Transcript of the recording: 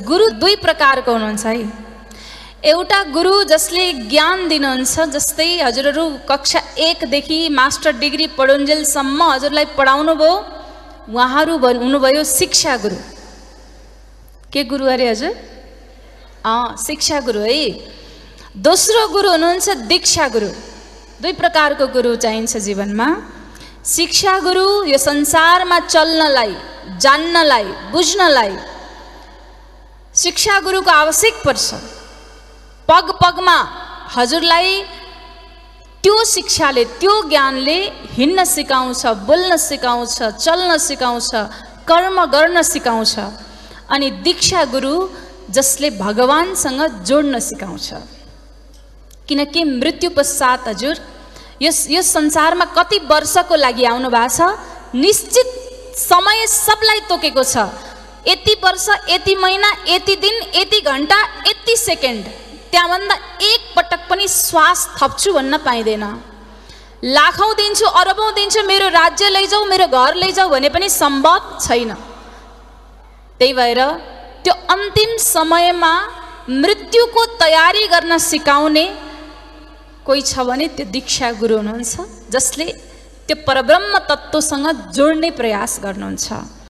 गुरु दुई प्रकारको हुनुहुन्छ है। एउटा गुरु जसले ज्ञान दिनुहुन्छ, जस्तै हजुरहरू कक्षा 1 देखि मास्टर डिग्री पढुन्जेलसम्म हजुरलाई पढाउनु भयो, उहाँहरू हुनुभयो शिक्षा गुरु। के गुरु अरे हजुर? शिक्षा गुरु है। दोस्रो गुरु हुनुहुन्छ दीक्षा गुरु। दुई प्रकारको गुरु चाहिन्छ जीवनमा। शिक्षा गुरु यो संसारमा चल्नलाई, जान्नलाई, बुझ्नलाई शिक्षा गुरुको आवश्यक पर्छ। पग पगमा हजुरलाई त्यो शिक्षाले, त्यो ज्ञानले हिँड्न सिकाउँछ, बोल्न सिकाउँछ, चल्न सिकाउँछ, कर्म गर्न सिकाउँछ। अनि दीक्षा गुरु जसले भगवानसँग जोड्न सिकाउँछ। किनकि मृत्यु पश्चात हजुर यस संसारमा कति वर्षको लागि आउनु भएको छ, निश्चित समय सबलाई तोकेको छ। यति वर्ष, यति महिना, यति दिन, यति घन्टा, यति सेकेन्ड, त्यहाँभन्दा एक पटक पनि श्वास थप्छु भन्न पाइँदैन। लाखौँ दिन्छु, अरबौँ दिन्छु, मेरो राज्य लैजाऊ, मेरो घर लैजाऊ भने पनि सम्भव छैन। त्यही भएर त्यो अन्तिम समयमा मृत्युको तयारी गर्न सिकाउने कोही छ भने त्यो दीक्षा गुरु हुनुहुन्छ, जसले त्यो परब्रह्म तत्त्वसँग जोड्ने प्रयास गर्नुहुन्छ।